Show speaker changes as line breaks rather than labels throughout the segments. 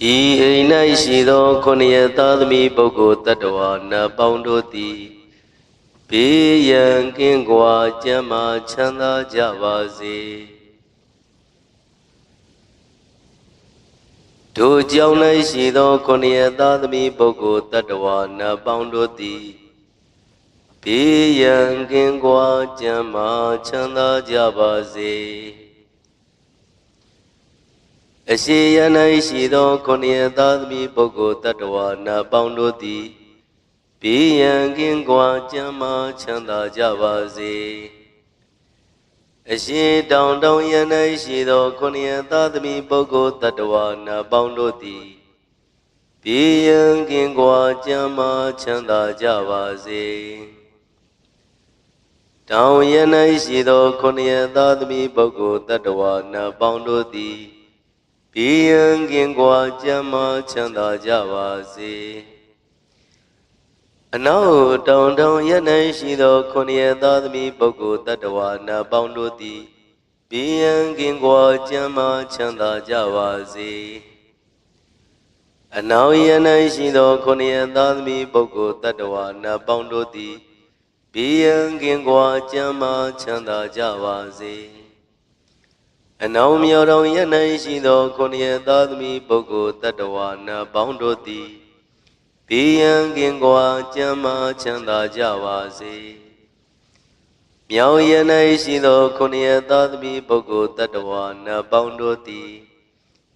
ဤအိမ်၌ရှိသောခொနည်းသားသမီးပုဂ္ဂိုလ်တ attva နတ်ပေါင်းတို့သည်ဘေးရန်ကင်းကွာကျန်းမာချမ်းသာကြပါစေထိုကြောင့်၌ရှိသောခொနည်းသားသမီးပုဂ္ဂိုလ်တ attva နတ်ပေါင်းတို့သည်ဘေးရန်ကင်းကွာကျန်းမာချမ်းသာကြပါစေအရှိယ၌ရှိသောခொနည်းသားသမီးပုဂ္ဂိုလ်တ attva နတ်ပေါင်းတို့သည်ဘေးရန်ကင်းကွာကျန်းမာချမ်းသာကြပါစေအရှိတောင်တောင်ယ၌ရှိသောခொနည်းသားသမီးပုဂ္ဂိုလ်တ attva နတ်ပေါင်းတို့သည်ဘေးရန်ကင်းကွာကျန်းမာချမ်းသာကြပါစေတောင်ယ၌ရှိသောခொနည်းသားသမီးပုဂ္ဂိုလ်တ attva နတ်ပေါင်းတို့သည်ဘေးရန်ကင်းကွာကျန်းမာချမ်းသာကြပါစေအနောက်တောင်တောင်ယ၌ရှိသောခொနည်းသားသမီးပုဂ္ဂိုလ်တ attva နတ်ပေါင်းတို့သည်ဘေးရန်ကင်းကွာကျန်းမာချမ်းသာကြပါစေအနောက်ယ၌ရှိသောခொနည်းသားသမီးပုဂ္ဂိုလ်တ attva နတ်ပေါင်းတို့သည်ဘေးရန်ကင်းကွာကျန်းမာချမ်းသာကြပါစေအနောက်မြောက်တောင်ယ၌ရှိသောခொနည်းသားသမီးပုဂ္ဂိုလ်တ attva နတ်ပေါင်းတို့သည်ဘေးရန်ကင်းကွာကျန်းမာချမ်းသာကြပါစေမြောက်ယ၌ရှိသောခொနည်းသားသမီးပုဂ္ဂိုလ်တ attva နတ်ပေါင်းတို့သည်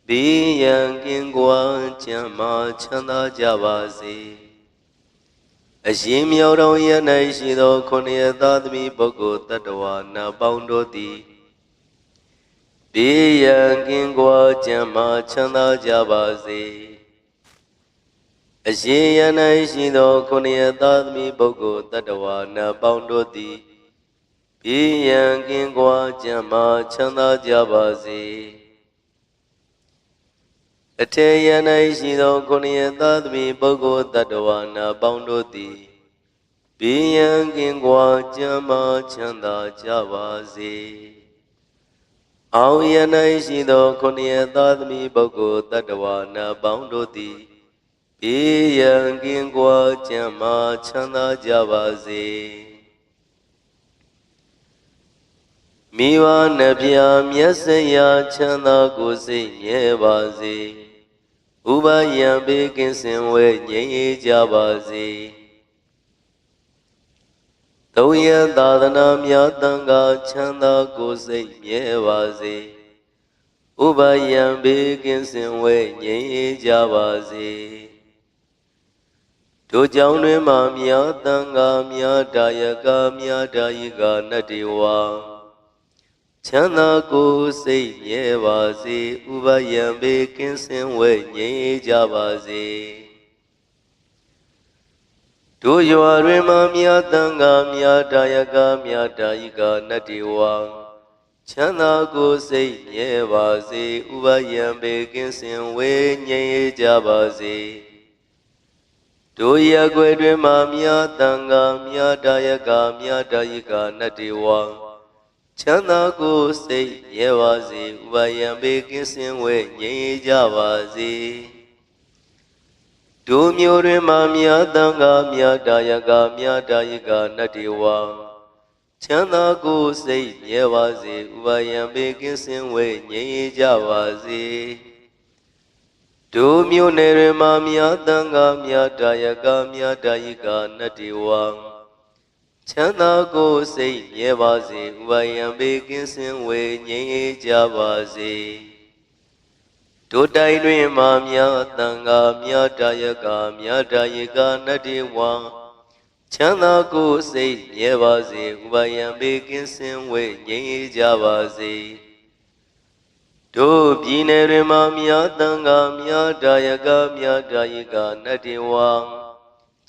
ဘေးရန်ကင်းကွာကျန်းမာချမ်းသာကြပါစေအရှင်မြောက်တောင်ယ၌ရှိသောခொနည်းသားသမီးပုဂ္ဂိုလ်တ attva နတ်ပေါင်းတို့သည်ဘေးရန်ကင်းကွာကျန်းမာချမ်းသာကြပါစေအရှင်ယ၌ရှိသောခொနည်းသားသမီးပုဂ္ဂိုလ်တ attva နတ်ပေါင်းတို့သည်ဘေးရန်ကင်းကွာကျန်းမာချမ်းသာကြပါစေအထေယ၌ရှိသောခொနည်းသားသမီးပုဂ္ဂိုလ်တ attva နတ်ပေါင်းတို့သည်ဘေးရန်ကင်းကွာကျန်းမာချမ်းသာကြပါစေအောင်ယ၌ရှိသောခொနည်းသားသမီးပုဂ္ဂိုလ်တ attva နတ်ပေါင်းတို့သည်ဘေးရန်ကင်းကွာကျန်းမာချမ်းသာကြပါစေမိဘနှဖျားမျက်စရာချမ်းသာကိုယ်စိတ်မြဲပါစေဥပယံဘေးကင်းစင်ဝဲငြိမ်းအေးကြပါစေသုံးရသာသနာများတန်ခါချမ်းသာကိုယ်စိတ်မြဲပါစေဥပယံဘေးကင်းစင်ဝဲငြိမ်းအေးကြပါစေတို့ကြောင့်တွင်မှမြတ်တန်ခါမြတ်တာယကမြတ်တာယိကနတ္တိဝါချမ်းသာကိုယ်စိတ်မြဲပါစေဥပယံဘေးကင်းစင်ဝဲငြိမ်းကြပါစေတို့ရွာတွင်မှမြတ်တန်ခါမြတ်တာယကမြတ်တာယိကနတ္တိဝါချမ်းသာကိုယ်စိတ်မြဲပါစေဥပယံဘေးကင်းစင်ဝဲငြိမ်းကြပါစေတို့ရက်ွယ်တွင်မှမြတ်တန်ခါမြတ်တာယကမြတ်တာယိကနတ္တိဝါချမ်းသာကိုယ်စိတ်မြဲပါစေဥပယံဘေးကင်းစင်ဝဲငြိမ်းကြပါစေတို့မျိုးတွင်မှမြတ်တန်ခါမြတ်တာယကမြတ်တာယိကနတ္တိဝါချမ်းသာကိုယ်စိတ်မြဲပါစေဥပယံဘေးကင်းစင်ဝဲငြိမ်းကြပါစေတို့မျိုးနယ်တွင်မှမြတ်တန်ခါမြတ်တာယကမြတ်တာယိကနတ္တိဝါချမ်းသာကိုယ်စိတ်မြဲပါစေဥပယံဘေးကင်းစင်ဝဲငြိမ်းကြပါစေတို့တိုင်းတွင်မှမြတ်တန်ခါမြတ်တာယကမြတ်တာယိကနတ္တိဝါချမ်းသာကိုယ်စိတ်မြဲပါစေဥပယံဘေးကင်းစင်ဝဲငြိမ်းကြပါစေတို့ပြည်နယ်တွင်မှမြတ်တန်ခါမြတ်တာယကမြတ်တာယိကနတ္တိဝါ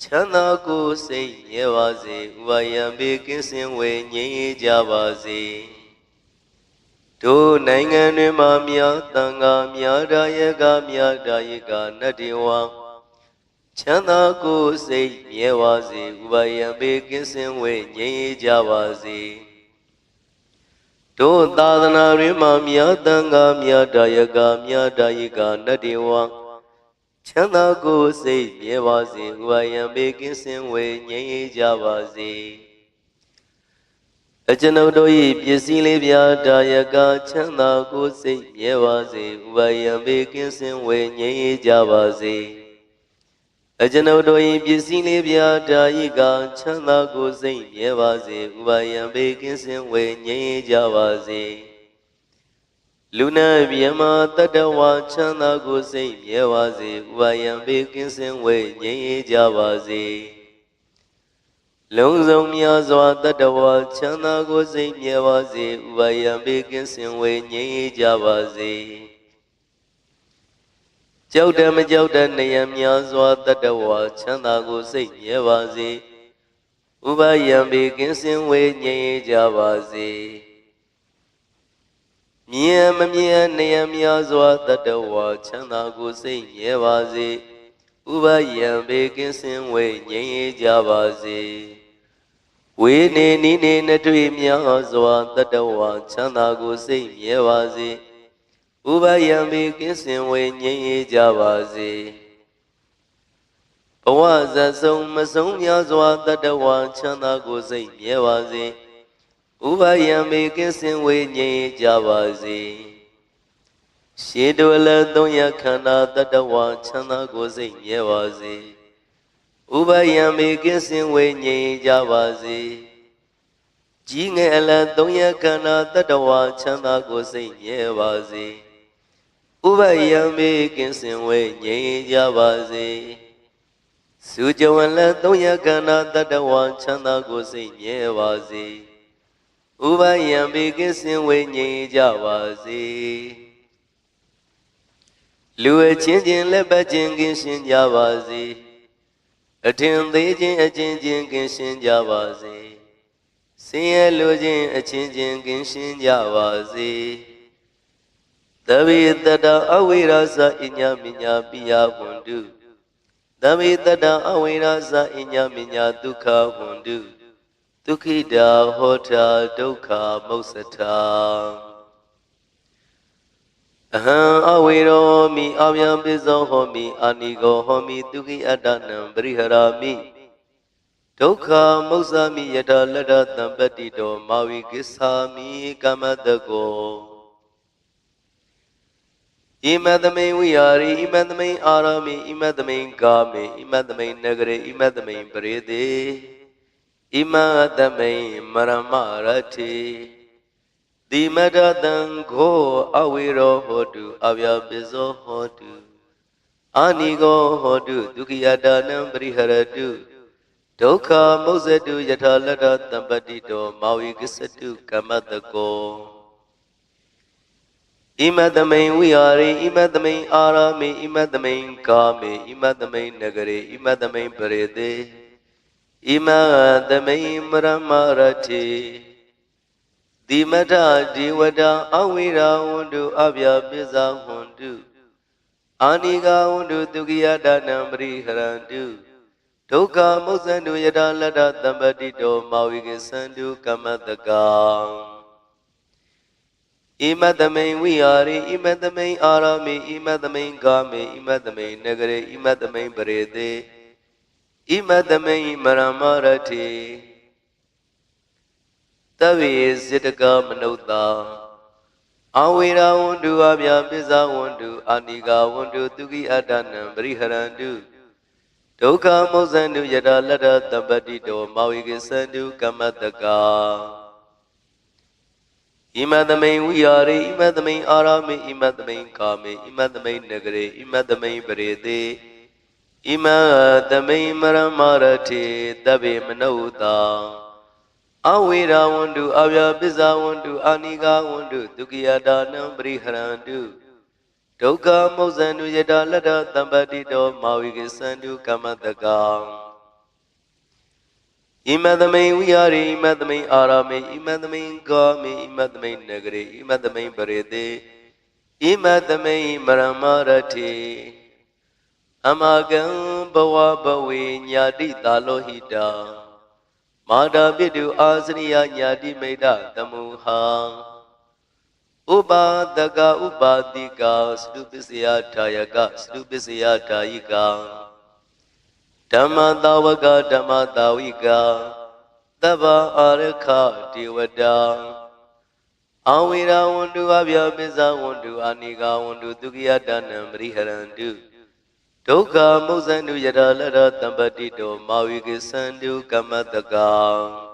ချမ်းသာကိုယ်စိတ်မြဲပါစေဥပယံဘေးကင်းစင်ဝဲငြိမ်းကြပါစေတို့နိုင်ငံတွင်မှမြတ်တန်ခါမြတ်တာယကမြတ်တာယိကနတ္တိဝါချမ်းသာကိုယ်စိတ်မြဲပါစေဥပယံဘေးကင်းစင်ဝဲငြိမ်းကြပါစေတို့သာသနာတွင်မှမြတ်တန်ခါမြတ်တာယကမြတ်တာယိကနတ္တိဝါ ချမ်းသာကိုယ်စိတ်မြဲပါစေဥပါယံဘေကင်းစင်ဝေငြိမ်းအေးကြပါစေအကျွန်ုပ်တို့၏ပစ္စည်းလေးပြာတာယကချမ်းသာကိုယ်စိတ်မြဲပါစေဥပါယံဘေကင်းစင်ဝေငြိမ်းအေးကြပါစေအကျွန်ုပ်တို့၏ပစ္စည်းလေးပြာတာယကချမ်းသာကိုယ်စိတ်မြဲပါစေဥပါယံဘေကင်းစင်ဝေငြိမ်းအေးကြပါစေလူနာမြမတတဝါချမ်းသာကိုယ်စိတ်မြဲပါစေဥပါယံဘေကင်းစင်ဝေငြိမ်းအေးကြပါစေလုံးစုံများစွာတတဝါချမ်းသာကိုယ်စိတ်မြဲပါစေဥပါယံဘေကင်းစင်ဝေငြိမ်းအေးကြပါစေကြောက်တယ်မကြောက်တဲ့နေရများစွာတတဝါချမ်းသာကိုယ်စိတ်မြဲပါစေဥပါယံဘေကင်းစင်ဝေငြိမ်းအေးကြပါစေမြင်မမြင်နေရများစွာတတဝါချမ်းသာကိုယ်စိတ်မြဲပါစေဥပါယံဘေကင်းစင်ဝေငြိမ်းအေးကြပါစေဝေနေနိနေနှတွေ့များစွာတတဝါချမ်းသာကိုယ်စိတ်မြဲပါစေဥပါယံဘေကင်းစင်ဝေငြိမ်းအေးကြပါစေဘဝဇတ်ဆုံးမဆုံးများစွာတတဝါချမ်းသာကိုယ်စိတ်မြဲပါစေဥပါယံဘေကင်းစင်ဝေငြိမ်းအေးကြပါစေရှေတုလသုံးရခန္ဓာတတဝါချမ်းသာကိုယ်စိတ်မြဲပါစေဥပါယံဘေကင်းစင်ဝေငြိမ်းအေးကြပါစေကြီးငယ်အလတ်သုံးရခန္ဓာတတဝါချမ်းသာကိုယ်စိတ်မြဲပါစေဥပါယံဘေကင်းစင်ဝေငြိမ်းအေးကြပါစေစုကြဝလတ်သုံးရခန္ဓာတတဝါချမ်းသာကိုယ်စိတ်မြဲပါစေဥပါယံဘေကင်းစင်ဝေငြိမ်းအေးကြပါစေလူအချင်းချင်းလက်ပတ်ချင်းကင်းရှင်းကြပါစေအထင်သေးခြင်းအချင်းချင်းကင်းရှင်းကြပါစေဆင်းရဲလိုခြင်းအချင်းချင်းကင်းရှင်းကြပါစေသဗ္ဗေတတအဝိရာဇအညမညာပိယဝန္တုသဗ္ဗေတတအဝိရာဇအညမညာဒုက္ခဝန္တုဒုက္ခိတာဟောတာဒုက္ခမုစ္စတာအဟံအဝေရောမိအဗျံပိဇောဟောမိအာနိကောဟောမိဒုက္ခိအတ္တနံပရိဟရာမိဒုက္ခမုစ္ဆာမိယတလတ္တသံပတ္တိတောမာဝိကိစ္ဆာမိကမ္မတကောဣမတမိန်ဝိဟာရိဣမတမိန်အာရမိဣမတမိန်ကာမေဣမတမိန်နဂရေဣမတမိန်ပရိသေဣမတမိန်မရမရတိတိမတတံခောအဝေရောဟောတုအဗျာပိဇောဟောတုအာနိကောဟောတုဒုက္ခိယတာနံပရိဟရတုဒုက္ခမုစ္ဆတုယထာလတ္တသံပတ္တိတောမာဝိကိစ္စတုကမ္မတကောဣမတမိန်ဝိဟာရိဣမတမိန်အာရမိဣမတမိန်ကာမေဣမတမိန်နဂရေဣမတမိန်ပရိသေဣမတမိန်မရမရတိတိမထဒေဝတာအဝိရာဝန္တုအဗျာပိဇာဝန္တုအာနိကာဝန္တုဒုက္ခိယတာနံပရိဟရန္တုဒုက္ခမုစ္ဆန္တုယထာလတ္တသံပတ္တိတောမာဝိကိသန္တုကမ္မတကံဣမတမိန်ဝိဟာရိဣမတမိန်အာရမိဣမတမိန်ကာမေဣမတမိန်နဂရေဣမတမိန်ပရိသေဣမတမိန်မရမရတိသဗ္ဗေစေတကမနုဿာအဝေရာဝန္တုအဗျာပိဇာဝန္တုအာနိကာဝန္တုဒုက္ခိအတ္တနံပရိဟရန္တုဒုက္ခမုစ္ဆန္တုယထာလတ္တသံပတ္တိတောမာဝိကိသန္တုကမ္မတကာဣမတမိန်ဝိဟာရိဣမတမိန်အာရမိဣမတမိန်ကာမေဣမတမိန်နဂရေဣမတမိန်ပရိသေဣမတမိန်မရမရတိသဗ္ဗေမနုဿာအဝေရာဝန္တုအဗျာပိဇာဝန္တုအာနိကာဝန္တုဒုက္ခိယတာနံပရိဟရန္တုဒုက္ခမုစ္ဆန္တုယထာလတ္တသံပတ္တိတောမာဝိကိသန္တုကမ္မတကံဣမတမိန်ဝိဟာရိဣမတမိန်အာရမိဣမတမိန်ကာမိဣမတမိန်နဂရေဣမတမိန်ပရိသေဣမတမိန်မရမရတိအမကံဘဝဘဝေညာတိတာလောဟိတာမာတာပိတုအာစရိယညာတိမိတ္တတမုဟာ Upadaka Upadika Stupisia Tayaka Stupisia Tayika Dhamma Dawaka Dhamma Dawika Dava Araka Diwada Awira Wundu Abya Biza Wundu Aniga Wundu Dukia Danam Riharandu Doka Muzandu Yadalada Tambadito Mawiki Sandu Kamataka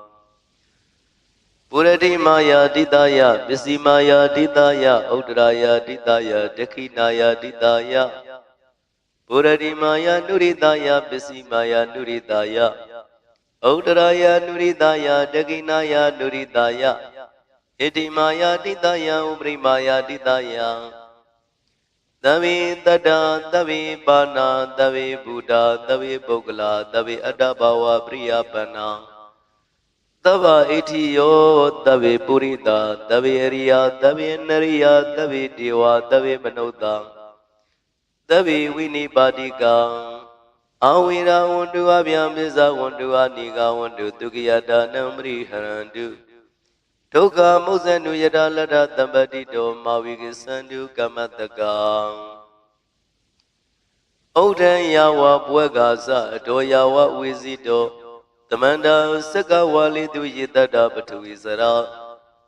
Purati Maya Ditaya, Visimaya Ditaya, Udraya Ditaya, Dekinaya Ditaya, Purati Maya Nuridaya, Visimaya Nuridaya, Udraya Nuridaya, Dekinaya Nuridaya, Itimaya Ditaya, Ubrimaya Ditaya, Davi Dada, Davi Bana, Davi Buddha, Davi Bogala, Davi Adabawa, Priyapana. Dava Itiyo, Davi Purita, Davi Ariya, Davi Nariya, Davi Diwa, Davi Manoda, Davi Winibadika, Awira Wundu Abhyamiza Wundu Aniga Wundu Dukiyada Namri Harandu, Toka Muzandu Yada Lada Tambadito Mawiki Sandu Kamataka, Oden Yawa Bwagaza, Doyawa Wizito, Tamanda Sakawali Duyitada Patuizara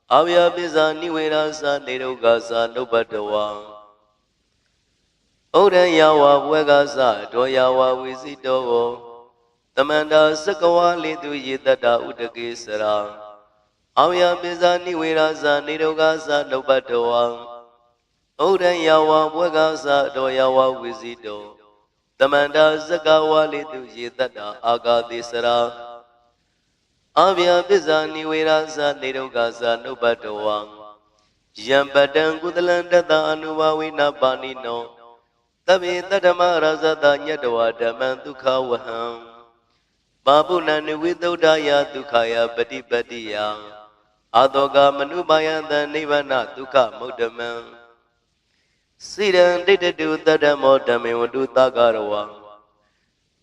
Avya Biza Niwirasa Nirugasa Nubatawa Oden Yawa Wegasa Doyawa Wizito Tamanda Sakawali Duyitada Udakisara Avya Biza Niwirasa Nirugasa Nubatawa Oden Yawa Wegasa Doyawa Wizito Tamanda Sakawali Duyitada Agadisara Avya Bizani Virasa Nirugasa Nubatawa Yambadan Gudalandata Anuvawina Banino Tabi Tadama Razada Nyadawa Daman Dukawaham Babunani Vidodaya Dukaya Badi Badiya Adoga Manubaya the Nivana Duka Mudaman Sidan did do Tadamo Damiwadu Tagarawa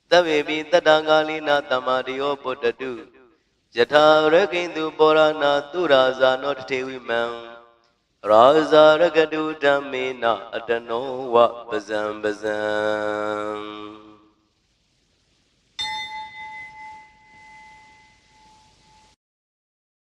Tabi Tadangalina Tamadio Potadu Jata Rakindu Borana Turaza not Tewiman Raza Ragadu Damina Adano Wa Bazam Bazam